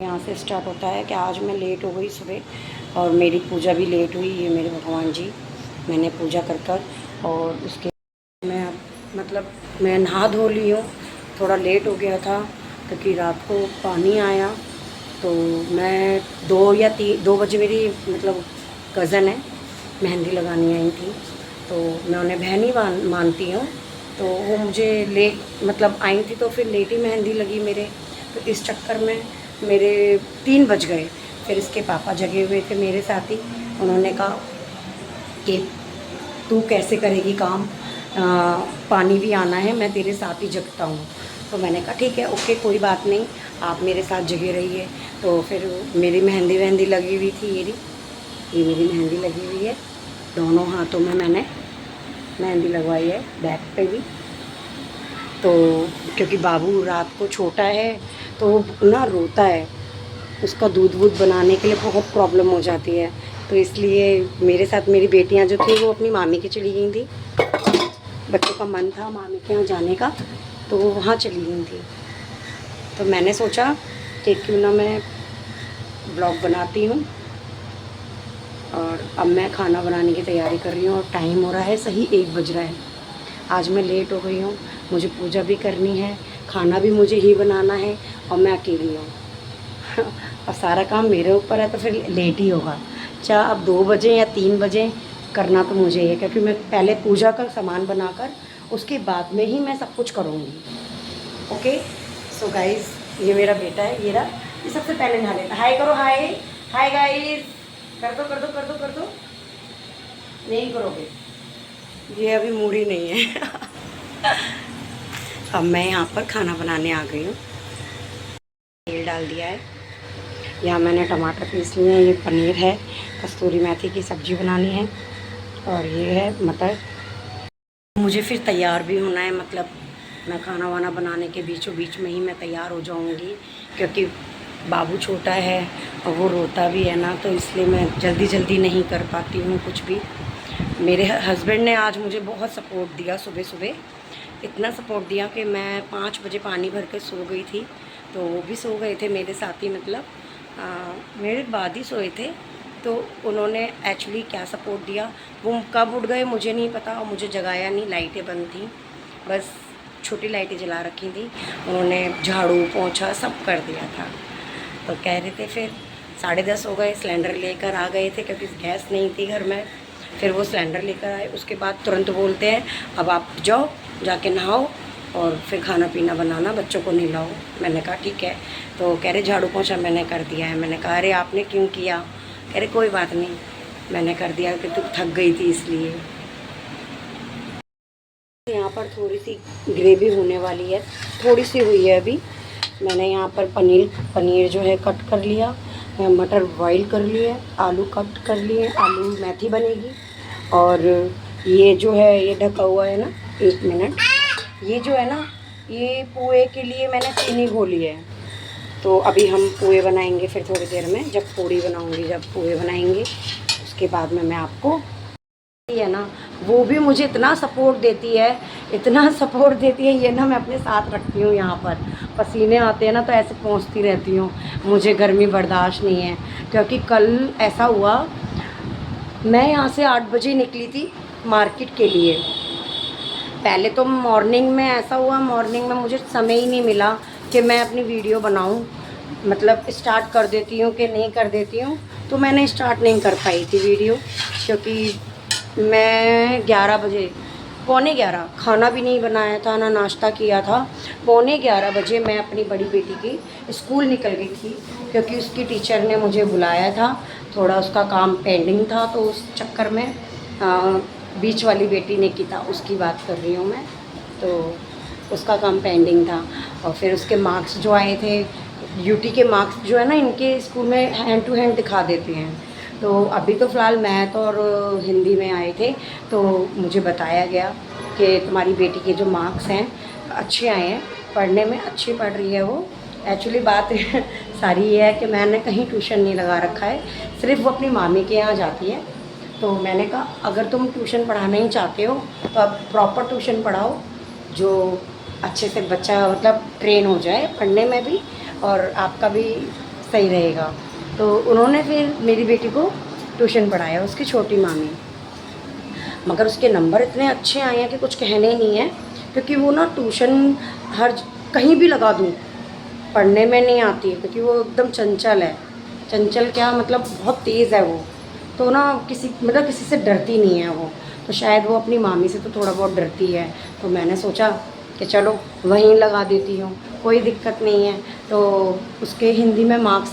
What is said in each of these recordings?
यहाँ से स्टार्ट होता है कि आज मैं लेट हो गई सुबह और मेरी पूजा भी लेट हुई। ये मेरे भगवान जी, मैंने पूजा कर कर और उसके मैं मतलब मैं नहा धो ली हूँ। थोड़ा लेट हो गया था क्योंकि रात को पानी आया, तो मैं 2 बजे मेरी मतलब कज़न है मेहंदी लगानी आई थी, तो मैं उन्हें बहन ही मानती हूँ। तो वो मुझे लेट मतलब आई थी, तो फिर लेट ही मेहंदी लगी मेरे। तो इस चक्कर में मेरे 3 बज गए। फिर इसके पापा जगे हुए थे मेरे साथ ही। उन्होंने कहा कि तू कैसे करेगी काम, पानी भी आना है, मैं तेरे साथ ही जगता हूँ। तो मैंने कहा ठीक है, ओके, कोई बात नहीं, आप मेरे साथ जगे रहिए। तो फिर मेरी मेहंदी वहंदी लगी हुई थी। ये मेरी मेहंदी लगी हुई है, दोनों हाथों में मैंने मेहंदी लगवाई है, बैक पे भी। तो क्योंकि बाबू रात को छोटा है तो वो ना रोता है, उसका दूध वूध बनाने के लिए बहुत प्रॉब्लम हो जाती है। तो इसलिए मेरे साथ मेरी बेटियां जो थी वो अपनी मामी के चली गई थी। बच्चों का मन था मामी के यहाँ जाने का, तो वो वहाँ चली गई थी। तो मैंने सोचा कि क्यों ना मैं ब्लॉग बनाती हूँ। और अब मैं खाना बनाने की तैयारी कर रही हूँ और टाइम हो रहा है सही 1 बज रहा है। आज मैं लेट हो गई हूँ, मुझे पूजा भी करनी है, खाना भी मुझे ही बनाना है और मैं अकेली हूँ। और सारा काम मेरे ऊपर है तो फिर लेट ही होगा। चाहे अब 2 बजे या 3 बजे, करना तो मुझे ही है, क्योंकि मैं पहले पूजा का सामान बनाकर उसके बाद में ही मैं सब कुछ करूँगी। ओके, सो गाइस, ये मेरा बेटा है, ये रहा, ये सबसे पहले नहा लेता। हाय करो, हाय हाय गाइस, कर दो कर दो कर दो कर दो। नहीं करोगे, ये अभी मूड ही नहीं है। अब मैं यहाँ पर खाना बनाने आ गई हूँ। तेल डाल दिया है, यहाँ मैंने टमाटर पीस लिए हैं, ये पनीर है, कस्तूरी मेथी की सब्ज़ी बनानी है और ये है मटर। मुझे फिर तैयार भी होना है, मतलब मैं खाना वाना बनाने के बीचों बीच में ही मैं तैयार हो जाऊँगी, क्योंकि बाबू छोटा है और वो रोता भी है ना, तो इसलिए मैं जल्दी जल्दी नहीं कर पाती हूँ कुछ भी। मेरे हस्बैंड ने आज मुझे बहुत सपोर्ट दिया, सुबह सुबह इतना सपोर्ट दिया कि मैं 5 बजे पानी भर के सो गई थी, तो वो भी सो गए थे मेरे साथ ही, मतलब मेरे बाद ही सोए थे। तो उन्होंने एक्चुअली क्या सपोर्ट दिया, वो कब उठ गए मुझे नहीं पता और मुझे जगाया नहीं, लाइटें बंद थी, बस छोटी लाइटें जला रखी थी। उन्होंने झाड़ू पोंछा सब कर दिया था। तो कह रहे थे, फिर 10:30 हो गए, सिलेंडर लेकर आ गए थे क्योंकि गैस नहीं थी घर में। फिर वो सिलेंडर लेकर आए, उसके बाद तुरंत बोलते हैं अब आप जाओ, जाके नहाओ और फिर खाना पीना बनाना, बच्चों को नहलाओ। मैंने कहा ठीक है। तो कह रहे झाड़ू पोंछा मैंने कर दिया है। मैंने कहा अरे आपने क्यों किया? कह रहे कोई बात नहीं, मैंने कर दिया कि तू थक गई थी इसलिए। यहाँ पर थोड़ी सी ग्रेवी होने वाली है, थोड़ी सी हुई है अभी। मैंने यहाँ पर पनीर जो है कट कर लिया, मटर बॉईल कर लिए, आलू कट कर लिए, आलू मेथी बनेगी। और ये जो है ये ढका हुआ है ना, 1 मिनट, ये जो है ना, ये पोहे के लिए मैंने चीनी घोली है। तो अभी हम पोहे बनाएंगे फिर थोड़ी देर में, जब पूड़ी बनाऊंगी, जब पोहे बनाएंगे उसके बाद में मैं आपको है ना। वो भी मुझे इतना सपोर्ट देती है, इतना सपोर्ट देती है, ये ना मैं अपने साथ रखती हूँ। यहाँ पर पसीने आते हैं ना तो ऐसे पहुँचती रहती हूँ, मुझे गर्मी बर्दाश्त नहीं है। क्योंकि कल ऐसा हुआ, मैं यहाँ से 8 बजे निकली थी मार्केट के लिए। पहले तो मॉर्निंग में ऐसा हुआ, मॉर्निंग में मुझे समय ही नहीं मिला कि मैं अपनी वीडियो बनाऊँ, मतलब स्टार्ट कर देती हूँ कि नहीं कर देती हूँ। तो मैंने स्टार्ट नहीं कर पाई थी वीडियो, क्योंकि मैं 11 बजे, पौने 11, खाना भी नहीं बनाया था ना नाश्ता किया था। पौने 11 बजे मैं अपनी बड़ी बेटी की स्कूल निकल गई थी, क्योंकि उसकी टीचर ने मुझे बुलाया था, थोड़ा उसका काम पेंडिंग था। तो उस चक्कर में बीच वाली बेटी ने की था, उसकी बात कर रही हूँ मैं। तो उसका काम पेंडिंग था और फिर उसके मार्क्स जो आए थे, यूटी के मार्क्स जो है ना, इनके स्कूल में हैंड टू हैंड दिखा देते हैं। तो अभी तो फ़िलहाल मैथ और हिंदी में आए थे, तो मुझे बताया गया कि तुम्हारी बेटी के जो मार्क्स हैं अच्छे आए हैं, पढ़ने में अच्छी पढ़ रही है वो। एक्चुअली बात सारी ये है कि मैंने कहीं ट्यूशन नहीं लगा रखा है, सिर्फ वो अपनी मामी के यहाँ जाती है। तो मैंने कहा अगर तुम ट्यूशन पढ़ाना ही चाहते हो तो अब प्रॉपर ट्यूशन पढ़ाओ, जो अच्छे से बच्चा मतलब ट्रेन हो जाए पढ़ने में भी, और आपका भी सही रहेगा। तो उन्होंने फिर मेरी बेटी को ट्यूशन पढ़ाया, उसकी छोटी मामी। मगर उसके नंबर इतने अच्छे आए हैं कि कुछ कहने ही नहीं है, क्योंकि वो ना ट्यूशन कहीं भी लगा दूँ, पढ़ने में नहीं आती है, क्योंकि वो एकदम चंचल है। चंचल क्या मतलब, बहुत तेज़ है वो। तो ना किसी से डरती नहीं है वो। तो शायद वो अपनी मामी से तो थोड़ा बहुत डरती है। तो मैंने सोचा कि चलो वहीं लगा देती हूँ, कोई दिक्कत नहीं है। तो उसके हिंदी में मार्क्स,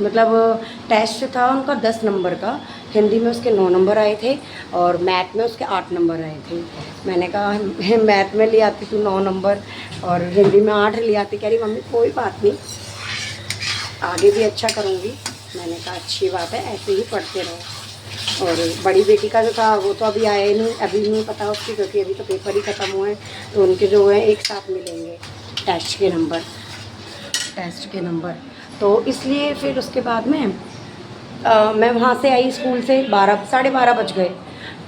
मतलब टेस्ट था उनका 10 नंबर का, हिंदी में उसके 9 नंबर आए थे और मैथ में उसके 8 नंबर आए थे। मैंने कहा मैथ में ले आती तू 9 नंबर और हिंदी में 8 ले आती। कह रही मम्मी कोई बात नहीं, आगे भी अच्छा करूँगी। मैंने कहा अच्छी बात है, ऐसे ही पढ़ते रहो। और बड़ी बेटी का जो था वो तो अभी आया ही नहीं, अभी नहीं पता उसकी, क्योंकि अभी तो पेपर ही ख़त्म हुए हैं। तो उनके जो हैं एक साथ मिलेंगे टेस्ट के नंबर। तो इसलिए फिर उसके बाद में मैं वहाँ से आई स्कूल से, 12 साढ़े 12 बज गए।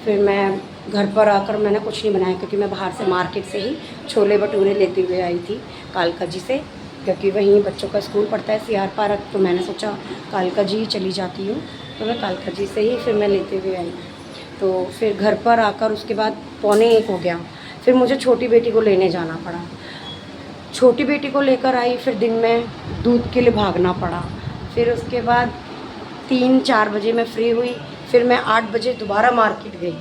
फिर मैं घर पर आकर मैंने कुछ नहीं बनाया, क्योंकि मैं बाहर से मार्केट से ही छोले भटूरे लेते हुए आई थी कालका जी से, क्योंकि वहीं बच्चों का स्कूल पड़ता है CR पार्क। तो मैंने सोचा कालका जी ही चली जाती हूँ, तो मैं कालका जी से ही फिर मैं लेते हुए आई। तो फिर घर पर आकर उसके बाद 12:45 हो गया। फिर मुझे छोटी बेटी को लेने जाना पड़ा। छोटी बेटी को लेकर आई, फिर दिन में दूध के लिए भागना पड़ा। फिर उसके बाद 3-4 बजे मैं फ्री हुई। फिर मैं 8 बजे दोबारा मार्केट गई।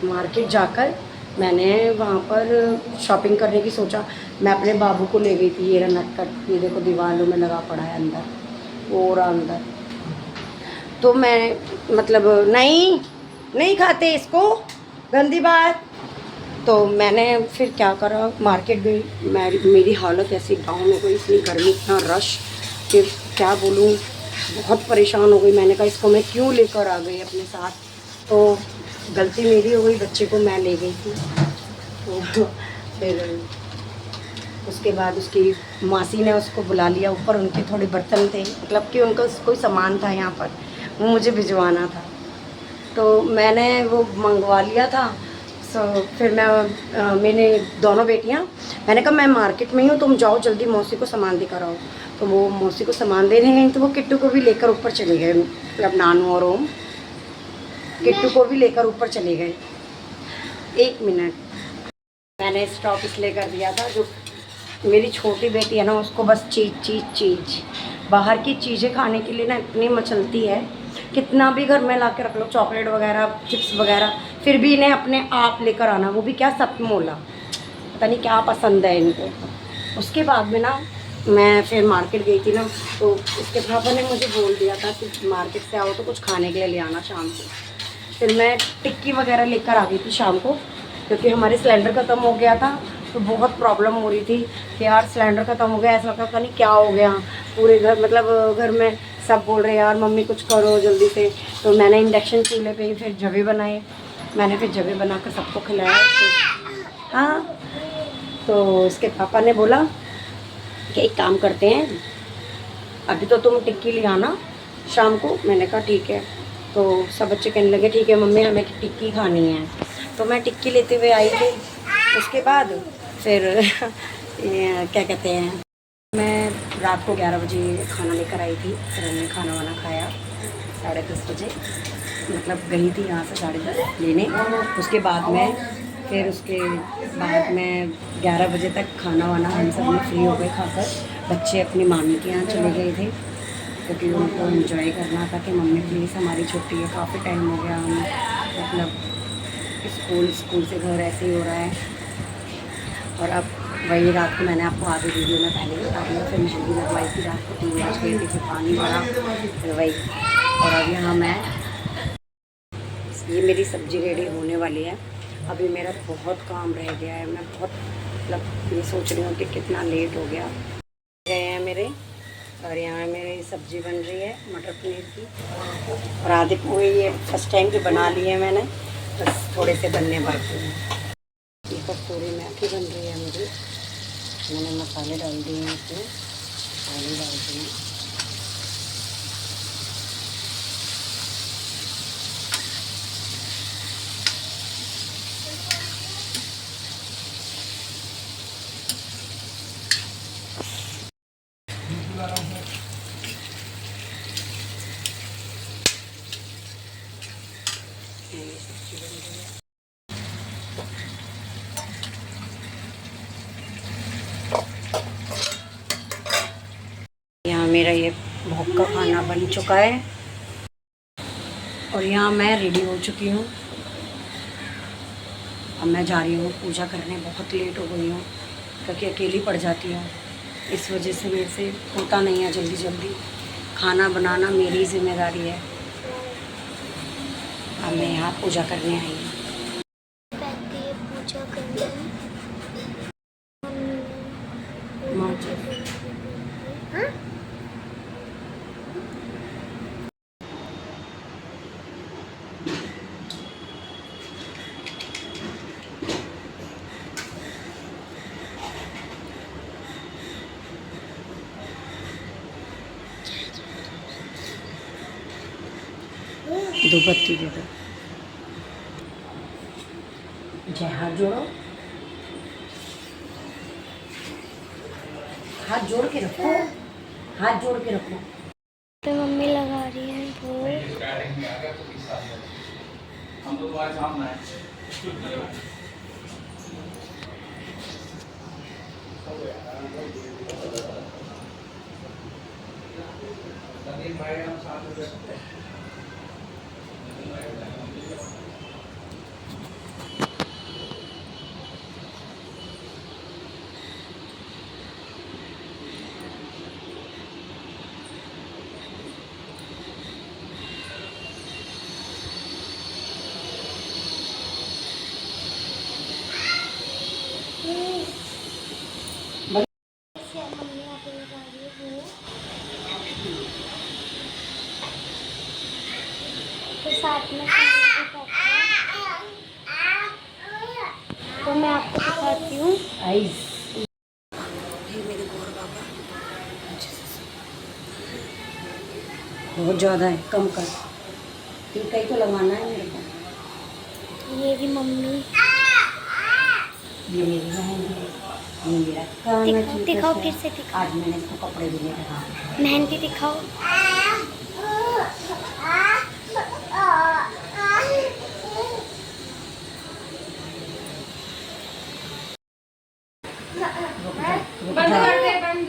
मार्केट जाकर मैंने वहाँ पर शॉपिंग करने की सोचा। मैं अपने बाबू को ले गई थी, ये रहा नटखट, ये देखो दीवारों में लगा पड़ा है अंदर, वो रहा अंदर। तो मैं मतलब नहीं खाते इसको, गंदी बात। तो मैंने फिर क्या करा, मार्केट गई। मेरी हालत ऐसी, गाँव में कोई इतनी गर्मी, इतना रश, कि क्या बोलूँ, बहुत परेशान हो गई। मैंने कहा इसको मैं क्यों लेकर आ गई अपने साथ। तो गलती मेरी हो गई, बच्चे को मैं ले गई थी। तो फिर उसके बाद उसकी मासी ने उसको बुला लिया ऊपर, उनके थोड़े बर्तन थे, मतलब कि उनका कोई सामान था यहाँ पर, वो मुझे भिजवाना था। तो मैंने वो मंगवा लिया था। फिर मैंने दोनों बेटियाँ, मैंने कहा मैं मार्केट में ही हूँ, तुम जाओ जल्दी मौसी को सामान देकर आओ। तो वो मौसी को सामान देने गई, तो वो किट्टू को भी लेकर ऊपर चले गए, मतलब नानू और ओम किट्टू को भी लेकर ऊपर चले गए। 1 मिनट, मैंने स्टॉप इसलिए कर दिया था, जो मेरी छोटी बेटी है ना, उसको बस चीज़ बाहर की चीज़ें खाने के लिए ना इतनी मचलती है, कितना भी घर में ला के रख लो, चॉकलेट वगैरह, चिप्स वगैरह, फिर भी इन्हें अपने आप लेकर आना, वो भी क्या सतमोला, पता नहीं क्या पसंद है इनको। उसके बाद में ना मैं फिर मार्केट गई थी ना, तो उसके पापा ने मुझे बोल दिया था कि मार्केट से आओ तो कुछ खाने के लिए ले आना शाम को। फिर मैं टिक्की वगैरह लेकर आ गई थी शाम को, क्योंकि हमारे सिलेंडर ख़त्म हो गया था। तो बहुत प्रॉब्लम हो रही थी कि यार सिलेंडर ख़त्म हो गया, ऐसा पता नहीं क्या हो गया पूरे घर, मतलब घर में सब बोल रहे हैं यार मम्मी कुछ करो जल्दी से। तो मैंने इंडक्शन चूल्हे पे ही फिर जवे बनाए, मैंने फिर जवे बनाकर सबको खिलाया। तो हाँ, तो उसके पापा ने बोला कि एक काम करते हैं, अभी तो तुम टिक्की ले आना शाम को। मैंने कहा ठीक है। तो सब बच्चे कहने लगे ठीक है मम्मी हमें टिक्की खानी है। तो मैं टिक्की लेते हुए आई थी। उसके बाद फिर क्या कहते हैं, मैं रात को 11 बजे खाना लेकर आई थी। फिर हमने खाना वाना खाया 10:30 बजे, मतलब गई थी यहाँ से 10:30 लेने। उसके बाद में 11 बजे तक खाना वाना हम सब ने फ्री हो गए खाकर। बच्चे अपनी मामी के यहाँ चले गए थे, क्योंकि उनको एंजॉय करना था कि मम्मी प्लीज़ हमारी छुट्टी है, काफ़ी टाइम हो गया, हम मतलब स्कूल से घर ऐसे ही हो रहा है। और अब वही रात को मैंने आपको आधी वीडियो में पहले बता दिया। फिर मेहंदी लगवाई थी रात को 3 बज गई थी, फिर पानी भरा, फिर वही। और अब यहाँ ये मेरी सब्ज़ी रेडी होने वाली है। अभी मेरा बहुत काम रह गया है, मैं बहुत मतलब ये सोच रही हूँ कि कितना लेट हो गया। गए हैं मेरे, और यहाँ मेरी सब्ज़ी बन रही है मटर पनीर की, और आधे पूरे ये फर्स्ट टाइम की बना ली है मैंने, बस थोड़े से बनने बाकी हैं। ये तो पूरी मैथी बन रही है मेरी, मैंने मसाले डाल दिए हैं इसमें, पानी डाल दिए हैं। मेरा ये भोग का खाना बन चुका है और यहाँ मैं रेडी हो चुकी हूँ। अब मैं जा रही हूँ पूजा करने। बहुत लेट हो गई हूँ क्योंकि अकेली पड़ जाती हूँ, इस वजह से मेरे से होता नहीं है जल्दी जल्दी। खाना बनाना मेरी जिम्मेदारी है। अब मैं यहाँ पूजा करने आई हूँ। पूजा करने हाँ? दो बत्ती दे दो। जय, हाथ जोड़ो, हाथ जोड़ के रखो, हाथ जोड़ के रखो। तो मम्मी लगा रही है वो। मम्मी यहाँ पे लगा रही है वो। तो साथ में खाना भी खाते हैं। तो मैं आपको दिखाती हूँ। ये मेरे गौर बाबा बहुत ज़्यादा है, कम कर। टीका ही तो लगवाना है मेरे को। ये भी मम्मी। ये मेरी बहन है, ये मेरा काना दिखाओ दिखाओ, फिर से दिखाओ। आज मैंने इसको कपड़े भी नहीं दिखाए। मेहंदी दिखाओ। बंद कर दे, बंद।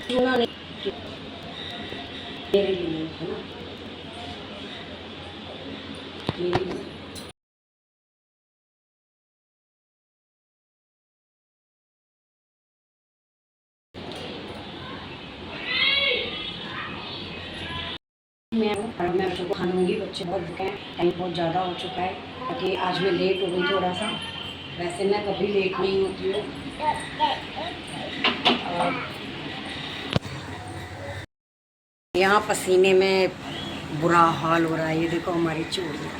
चूना नहीं, मेरे लिए है ना, मेरे लिए। मैं सबको खाना दूँगी। बच्चे बहुत भूखे हैं, टाइम बहुत ज़्यादा हो चुका है क्योंकि आज मैं लेट हो गई थोड़ा सा। वैसे मैं कभी लेट नहीं होती हूँ। यहाँ पसीने में बुरा हाल हो रहा है। ये देखो हमारी चूड़ियाँ।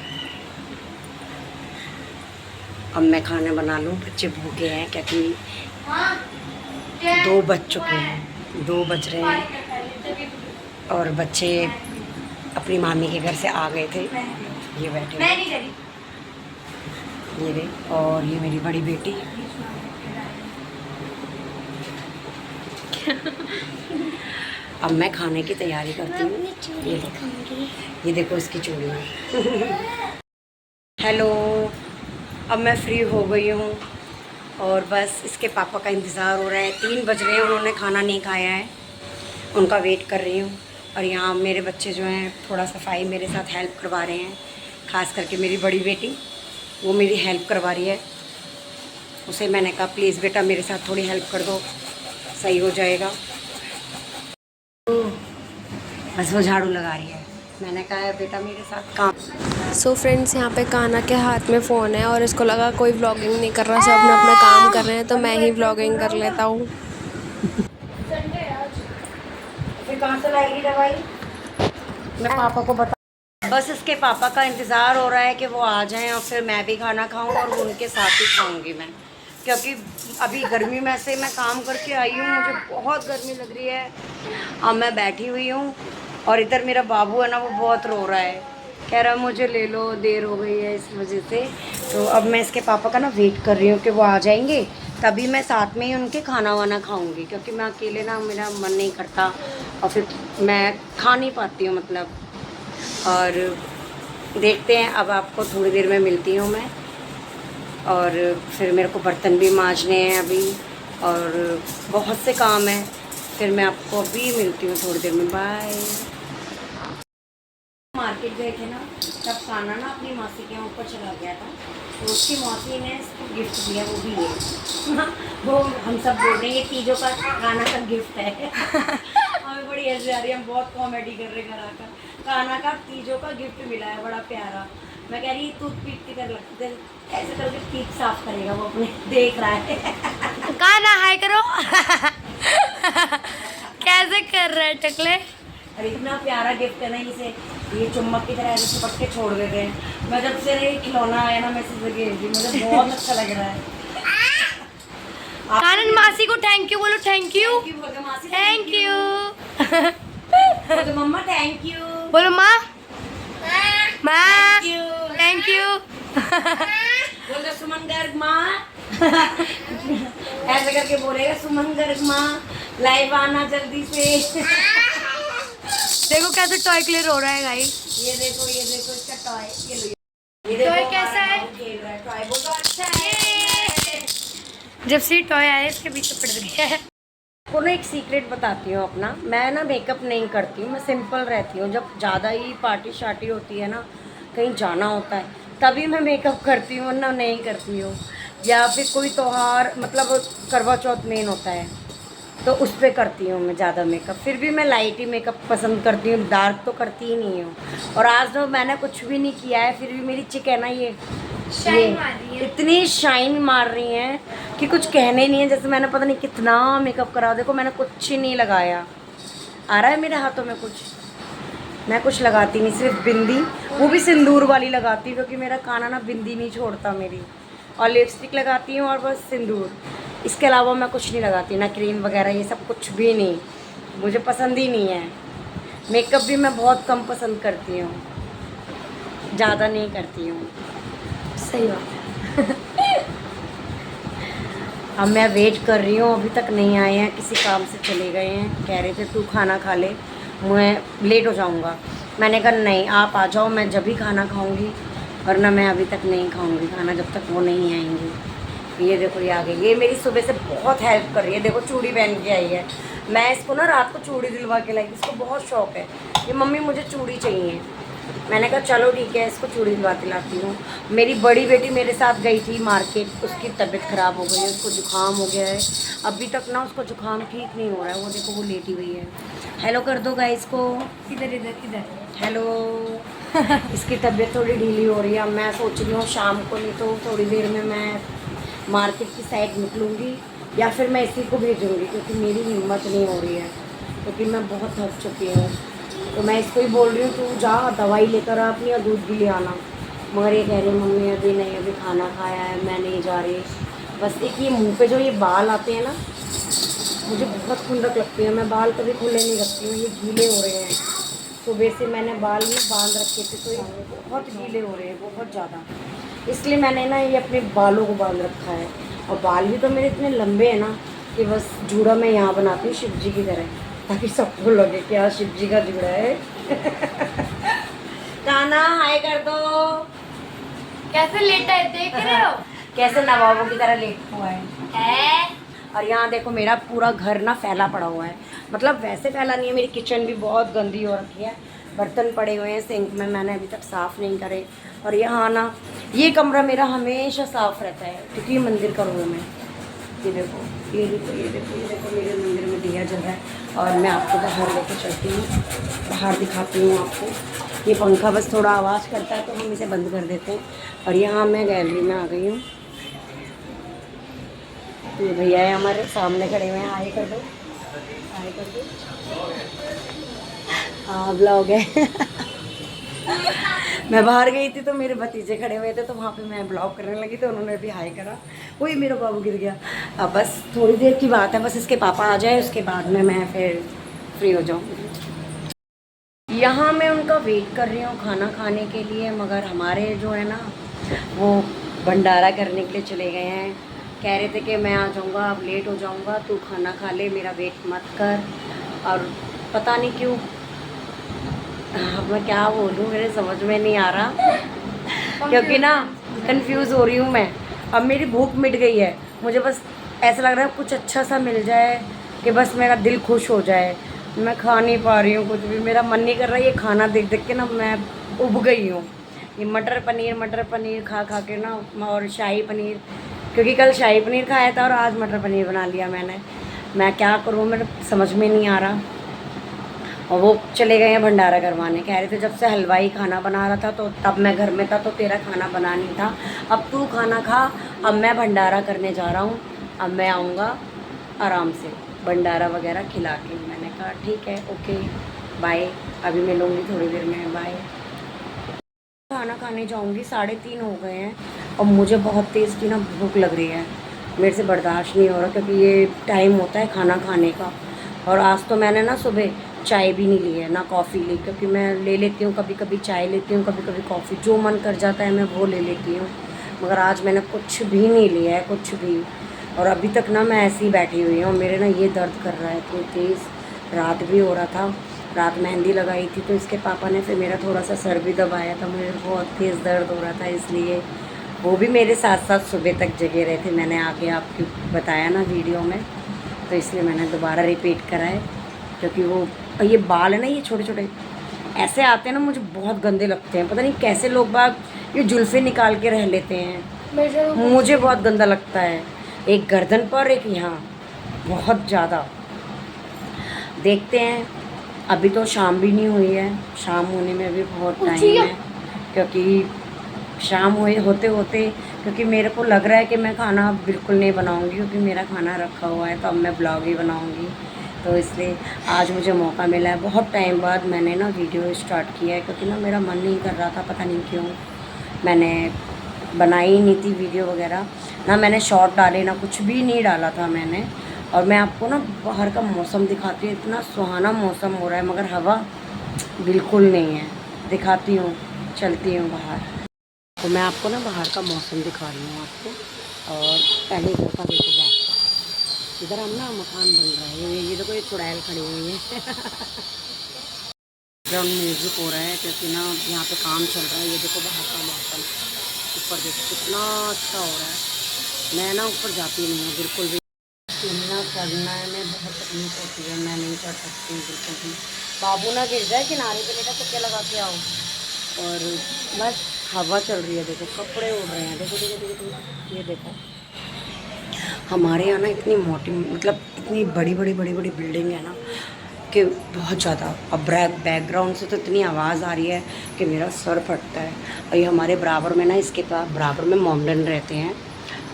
अब मैं खाना बना लूँ, बच्चे भूखे हैं क्योंकि 2 बज चुके हैं, 2 बज रहे हैं और बच्चे अपनी मामी के घर से आ गए थे। ये बैठे हैं, ये रे, और ये मेरी बड़ी बेटी। अब मैं खाने की तैयारी करती हूँ। ये देखो इसकी चूड़ियाँ। हेलो, अब मैं फ्री हो गई हूँ और बस इसके पापा का इंतज़ार हो रहा है। 3 बज रहे हैं, उन्होंने खाना नहीं खाया है, उनका वेट कर रही हूँ। और यहाँ मेरे बच्चे जो हैं थोड़ा सफाई मेरे साथ हेल्प करवा रहे हैं। ख़ास करके मेरी बड़ी बेटी, वो मेरी हेल्प करवा रही है। उसे मैंने कहा प्लीज़ बेटा मेरे साथ थोड़ी हेल्प कर दो, सही हो जाएगा। बस वो झाड़ू लगा रही है। मैंने कहा है बेटा मेरे साथ काम। सो फ्रेंड्स, यहाँ पे कान्हा के हाथ में फ़ोन है और इसको लगा कोई व्लॉगिंग नहीं कर रहा, सब अपना अपना काम कर रहे हैं तो मैं ही व्लॉगिंग कर लेता हूँ। फिर कहाँ से लाएगी दवाई? मैं पापा को बता। बस इसके पापा का इंतज़ार हो रहा है कि वो आ जाएं और फिर मैं भी खाना खाऊं और वो उनके साथ ही खाऊंगी मैं, क्योंकि अभी गर्मी में से मैं काम करके आई हूँ, मुझे बहुत गर्मी लग रही है। अब मैं बैठी हुई हूँ और इधर मेरा बाबू है ना, वो बहुत रो रहा है, कह रहा है मुझे ले लो, देर हो गई है इस वजह से। तो अब मैं इसके पापा का ना वेट कर रही हूँ कि वो आ जाएंगे, तभी मैं साथ में ही उनके खाना वाना खाऊंगी, क्योंकि मैं अकेले ना मेरा मन नहीं करता और फिर मैं खा नहीं पाती हूँ मतलब। और देखते हैं, अब आपको थोड़ी देर में मिलती हूँ मैं, और फिर मेरे को बर्तन भी मांजने हैं अभी और बहुत से काम हैं। फिर मैं आपको अभी मिलती हूँ थोड़ी देर में, बाय। मार्केट गए थे ना, तब काना ना अपनी मासी के यहाँ ऊपर चला गया था, तो उसकी मौसी ने इसको गिफ्ट दिया, वो भी ये वो हम सब बोल रहे हैं ये तीजों का काना का गिफ्ट है। हमें बड़ी हंसी आ रही है, हम बहुत कॉमेडी कर रहे हैं घर आकर। काना का तीजों का गिफ्ट मिला है, बड़ा प्यारा। मैं कह रही टूथपिक की तरह लगती है, ऐसे करके टीथ साफ करेगा वो अपने, देख रहा है। काना हाय करो। कैसे कर रहे हैं टकले? अरे इतना प्यारा गिफ्ट है ना, इसे ये चुम्बक की तरह ऐसे चिपक के छोड़ देते हैं। मैं जब से ये खिलौना आया ना, मैं मुझे बहुत अच्छा लग रहा है। कानन मासी को थैंक यू बोलो, थैंक यू, थैंक यू। तो मम्मा थैंक यू बोलो माँ, माँ थैंक यू। बोल दो सुमन गर्ग माँ। ऐसे करके बोलेगा सुमन गर्ग माँ, लाइव आना जल्दी से। देखो कैसे टॉय क्लियर हो रहा है गाइस। ये देखो इसका टॉय, ये लो, ये टॉय देखो कैसा है? खेल रहा है टॉय, बोलो अच्छा है। जब से टॉय आया इसके पीछे पड़ गया है। को ना एक सीक्रेट बताती हूँ अपना, मैं ना मेकअप नहीं करती हूँ, मैं सिंपल रहती हूँ। जब ज़्यादा ही पार्टी शार्टी होती है ना, कहीं जाना होता है, तभी मैं मेकअप करती हूँ, वरना नहीं करती हूँ। या फिर कोई त्यौहार, मतलब करवा चौथ मेन होता है, तो उस पर करती हूँ मैं ज़्यादा मेकअप। फिर भी मैं लाइट ही मेकअप पसंद करती हूँ, डार्क तो करती ही नहीं हूँ। और आज तो मैंने कुछ भी नहीं किया है, फिर भी मेरी चिक है ना, ये शाइन मार रही है। इतनी शाइन मार रही हैं कि कुछ कहने नहीं है। जैसे मैंने पता नहीं कितना मेकअप करा, देखो मैंने कुछ ही नहीं लगाया। आ रहा है मेरे हाथों में कुछ, मैं कुछ लगाती नहीं, सिर्फ बिंदी, वो भी सिंदूर वाली लगाती हूँ, क्योंकि मेरा काना ना बिंदी नहीं छोड़ता मेरी। और लिपस्टिक लगाती हूँ और बस सिंदूर, इसके अलावा मैं कुछ नहीं लगाती, ना क्रीम वगैरह, ये सब कुछ भी नहीं, मुझे पसंद ही नहीं है। मेकअप भी मैं बहुत कम पसंद करती हूँ, ज़्यादा नहीं करती हूँ। सही बात है। अब मैं वेट कर रही हूँ, अभी तक नहीं आए हैं, किसी काम से चले गए हैं। कह रहे थे तू खाना खा ले, मैं लेट हो जाऊँगा। मैंने कहा नहीं, आप आ जाओ, मैं जब भी खाना खाऊँगी, वरना मैं अभी तक नहीं खाऊँगी खाना जब तक वो नहीं आएंगी। ये देखो ये आ गई, ये मेरी सुबह से बहुत हेल्प कर रही है। देखो चूड़ी पहन के आई है, मैं इसको ना रात को चूड़ी दिलवा के लाई, इसको बहुत शौक है कि मम्मी मुझे चूड़ी चाहिए। मैंने कहा चलो ठीक है, इसको चूड़ी दिलवा के लाती हूँ। मेरी बड़ी बेटी मेरे साथ गई थी मार्केट, उसकी तबीयत ख़राब हो गई है, उसको जुकाम हो गया है। अभी तक ना उसको जुकाम ठीक नहीं हो रहा है, वो देखो वो लेटी हुई है। हेलो कर दो गाइस को, इधर इधर इधर हेलो। इसकी तबीयत थोड़ी ढीली हो रही है। मैं सोच रही हूँ शाम को, नहीं तो थोड़ी देर में मैं मार्केट की साइड निकलूँगी, या फिर मैं इसी को भेजूँगी, क्योंकि मेरी हिम्मत नहीं हो रही है, क्योंकि मैं बहुत थक चुकी हूँ। तो मैं इसको ही बोल रही हूँ तू जा दवाई लेकर आ अपनी, और दूध भी ले आना। मगर ये कह रही मम्मी अभी नहीं, अभी खाना खाया है, मैं नहीं जा रही। बस एक ये मुँह पे जो ये बाल आते हैं ना, मुझे बहुत खुंदक लगती है। मैं बाल कभी खुले नहीं रखती हूँ, ये गीले हो रहे हैं। सुबह से मैंने बाल में बांध रखे थे, तो ये बहुत गीले हो रहे हैं, बहुत ज़्यादा। इसलिए मैंने ना ये अपने बालों को बांध रखा है। और बाल भी तो मेरे इतने लंबे हैं ना कि बस जूड़ा मैं यहाँ बनाती हूँ शिव जी की तरह, ताकि सबको लगे कि हाँ शिव जी का जूड़ा है। काना हाय कर दो। कैसे लेटा है देख रहे हो? कैसे नवाबों की तरह लेटा हुआ है। और यहाँ देखो मेरा पूरा घर ना फैला पड़ा हुआ है, मतलब वैसे फैला नहीं है, मेरी किचन भी बहुत गंदी हो रखी है, बर्तन पड़े हुए हैं सिंक में, मैंने अभी तक साफ़ नहीं करे। और यहाँ ना ये कमरा मेरा हमेशा साफ़ रहता है, क्योंकि मंदिर का रूम है। ये देखो ये देखो ये देखो ये देखो, मेरे मंदिर में दिया जल रहा है। और मैं आपको बाहर लेके चलती हूँ, बाहर दिखाती हूँ आपको। ये पंखा बस थोड़ा आवाज़ करता है, तो हम इसे बंद कर देते हैं। और यहाँ मैं गैलरी में आ गई हूँ, ये भैया है हमारे सामने खड़े हुए हैं, हाय कर दो, हाय कर दो। हाँ ब्लॉग है। मैं बाहर गई थी तो मेरे भतीजे खड़े हुए थे, तो वहाँ पे मैं ब्लॉग करने लगी, तो उन्होंने भी हाय करा। वही मेरा बाबू गिर गया। अब बस थोड़ी देर की बात है, बस इसके पापा आ जाए, उसके बाद में मैं फिर फ्री हो जाऊँ। यहाँ मैं उनका वेट कर रही हूँ खाना खाने के लिए, मगर हमारे जो है ना वो भंडारा करने के लिए चले गए हैं। कह रहे थे कि मैं आ जाऊँगा, अब लेट हो जाऊँगा, तू खाना खा ले, मेरा वेट मत कर। और पता नहीं क्यों, अब मैं क्या बोलूँ, मेरे समझ में नहीं आ रहा, क्योंकि ना कंफ्यूज हो रही हूँ मैं। अब मेरी भूख मिट गई है, मुझे बस ऐसा लग रहा है कुछ अच्छा सा मिल जाए कि बस मेरा दिल खुश हो जाए। मैं खा नहीं पा रही हूँ कुछ भी, मेरा मन नहीं कर रहा है। ये खाना देख देख के ना मैं उब गई हूँ। ये मटर पनीर खा खा के ना, और शाही पनीर, क्योंकि कल शाही पनीर खाया था और आज मटर पनीर बना लिया मैंने। मैं क्या करूँ, मेरे समझ में नहीं आ रहा। और वो चले गए हैं भंडारा करवाने। कह रहे थे जब से हलवाई खाना बना रहा था तो तब मैं घर में था तो तेरा खाना बना नहीं था, अब तू खाना खा, अब मैं भंडारा करने जा रहा हूँ, अब मैं आऊँगा आराम से भंडारा वगैरह खिला के। मैंने कहा ठीक है, ओके बाय, अभी मिलूँगी थोड़ी देर में, बाय। खाना खाने जाऊँगी, 3:30 हो गए हैं और मुझे बहुत तेज़ की ना भूख लग रही है, मेरे से बर्दाश्त नहीं हो रहा, क्योंकि ये टाइम होता है खाना खाने का। और आज तो मैंने ना सुबह चाय भी नहीं ली है, ना कॉफ़ी ली, क्योंकि मैं ले लेती हूँ कभी कभी चाय लेती हूँ, कभी कभी कॉफ़ी, जो मन कर जाता है मैं वो ले लेती हूँ। मगर आज मैंने कुछ भी नहीं लिया है, कुछ भी। और अभी तक ना मैं ऐसी ही बैठी हुई हूँ, मेरे ना ये दर्द कर रहा है इतनी तेज़। रात भी हो रहा था, रात मेहंदी लगाई थी तो इसके पापा ने फिर मेरा थोड़ा सा सर भी दबाया था, मुझे बहुत तेज़ दर्द हो रहा था, इसलिए वो भी मेरे साथ साथ सुबह तक जगे रहे थे। मैंने आगे आपको बताया ना वीडियो में, तो इसलिए मैंने दोबारा रिपीट करा है, क्योंकि वो ये बाल है ना, ये छोटे छोटे ऐसे आते हैं ना, मुझे बहुत गंदे लगते हैं। पता नहीं कैसे लोग बाग ये जुल्फ़े निकाल के रह लेते हैं, मुझे बहुत गंदा लगता है। एक गर्दन पर, एक यहाँ, बहुत ज़्यादा। देखते हैं, अभी तो शाम भी नहीं हुई है, शाम होने में भी बहुत टाइम है, क्योंकि शाम होते होते, क्योंकि मेरे को लग रहा है कि मैं खाना बिल्कुल नहीं बनाऊंगी, क्योंकि मेरा खाना रखा हुआ है तो अब मैं ब्लॉग ही बनाऊंगी। तो इसलिए आज मुझे मौका मिला है, बहुत टाइम बाद मैंने ना वीडियो स्टार्ट किया है, क्योंकि ना मेरा मन नहीं कर रहा था, पता नहीं क्यों। मैंने बनाई ही नहीं थी वीडियो वगैरह, ना मैंने शॉर्ट डाले, ना कुछ भी नहीं डाला था मैंने। और मैं आपको ना बाहर का मौसम दिखाती हूँ, इतना सुहाना मौसम हो रहा है, मगर हवा बिल्कुल नहीं है। दिखाती हूँ, चलती हूँ बाहर, तो मैं आपको ना बाहर का मौसम दिखा रही हूँ आपको। और पहले इधर का देखो, बैक का, इधर हम ना मकान बन रहा है, ये देखो, ये चुड़ैल खड़ी हुई है ग्राउंड म्यूजिक हो रहा है, क्योंकि ना यहाँ पे काम चल रहा है। ये देखो बाहर का मौसम, ऊपर देखो कितना अच्छा हो रहा है। मैं ना ऊपर जाती नहीं हूँ बिल्कुल भी, चढ़ना चढ़ना में बहुत तकलीफ होती है, मैं नहीं चढ़ सकती बिल्कुल भी। बाबू ना गिर जाए किनारे पे, बेटा तो क्या लगा के आओ। और बस हवा चल रही है, देखो कपड़े उड़ रहे हैं, देखो देखो देखो देखो, ये देखो। हमारे यहाँ ना इतनी मोटी, मतलब इतनी बड़ी बड़ी बड़ी बड़ी बिल्डिंग है ना, कि बहुत ज़्यादा। अब बैकग्राउंड से तो इतनी आवाज़ आ रही है कि मेरा सर फटता है। और ये हमारे बराबर में ना, इसके पास बराबर में मोमडन रहते हैं,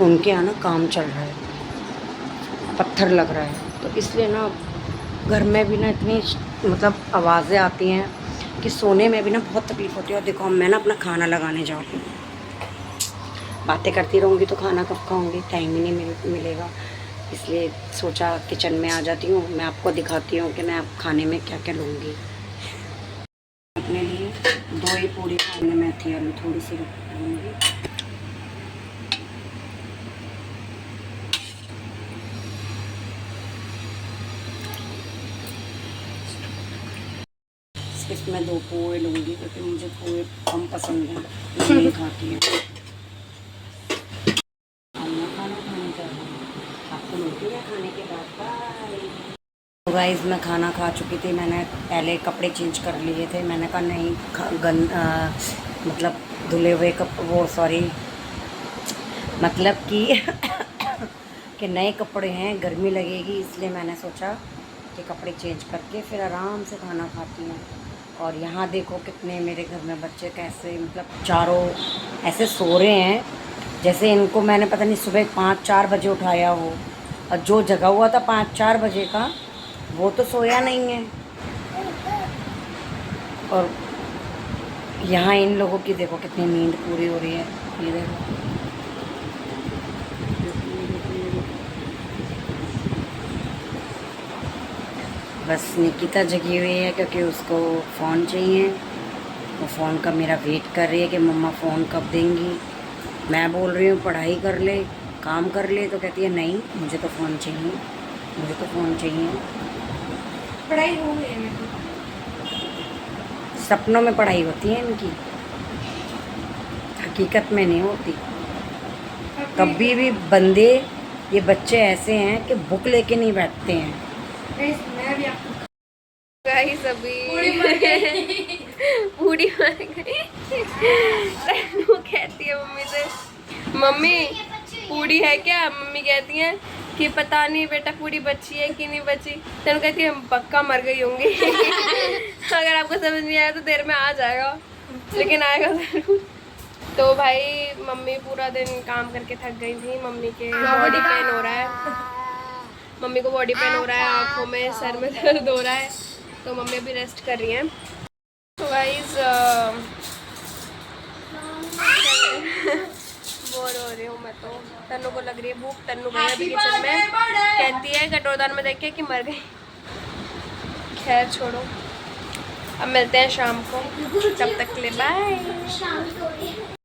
उनके यहाँ ना काम चल रहा है, पत्थर लग रहा है, तो इसलिए ना घर में भी ना इतनी मतलब आवाज़ें आती हैं कि सोने में भी ना बहुत तकलीफ़ होती है। और देखो मैं ना अपना खाना लगाने जाऊँगी, बातें करती रहूँगी तो खाना कब खाऊँगी, टाइम ही नहीं मिलेगा। इसलिए सोचा किचन में आ जाती हूँ, मैं आपको दिखाती हूँ कि मैं खाने में क्या क्या लूँगी। अपने लिए 2 ही पूरी खाने, मेथी आलू थोड़ी सी लूँगी। इसमें 2 पोहे लूँगी, क्योंकि मुझे पोहे कम पसंद हैं, मैं नहीं खाती हूँ। खाना खाने जा रही हूँ, आपको मिलती है खाने के बाद, बाय। तो गाइस मैं खाना खा चुकी थी, मैंने पहले कपड़े चेंज कर लिए थे। मैंने कहा नहीं, मतलब धुले हुए वो सॉरी, मतलब कि नए कपड़े हैं, गर्मी लगेगी, इसलिए मैंने सोचा कि कपड़े चेंज करके फिर आराम से खाना खाती हूँ। और यहाँ देखो कितने मेरे घर में बच्चे कैसे, मतलब चारों ऐसे सो रहे हैं जैसे इनको मैंने पता नहीं सुबह 5-4 बजे उठाया हो। और जो जगा हुआ था 5-4 बजे का, वो तो सोया नहीं है। और यहाँ इन लोगों की देखो कितनी नींद पूरी हो रही है, ये देखो। बस निकिता जगी हुई है क्योंकि उसको फ़ोन चाहिए। वो फ़ोन का मेरा वेट कर रही है कि मम्मा फ़ोन कब देंगी। मैं बोल रही हूँ पढ़ाई कर ले, काम कर ले, तो कहती है नहीं मुझे तो फ़ोन चाहिए, मुझे तो फ़ोन चाहिए। पढ़ाई हो गई है सपनों में पढ़ाई होती है इनकी, हकीकत में नहीं होती। कभी भी बंदे, ये बच्चे ऐसे हैं कि बुक लेके नहीं बैठते हैं। गाइस अभी पूरी मर गई। तन्नू कहती है मम्मी से, मम्मी पूरी है क्या? मम्मी कहती है कि पता नहीं बेटा पूरी बची है कि नहीं बची। तन्नू कहती है पक्का मर गई होंगी। अगर आपको समझ नहीं आया तो देर में आ जाएगा, लेकिन आएगा जरूर। तो भाई मम्मी पूरा दिन काम करके थक गई थी। मम्मी के बॉडी पेन हो रहा है, मम्मी को बॉडी पेन हो रहा है, आँखों में सर में दर्द हो रहा है, तो मम्मी अभी रेस्ट कर रही हैं। तो गाइस बोर हो रही हूँ मैं तो। तन्नू को लग रही है भूख। तन्नू गई अभी किचन में, कहती है कटोरदान में देख के कि मर गई। खैर छोड़ो, अब मिलते हैं शाम को, तब तक के लिए बाय। शाम को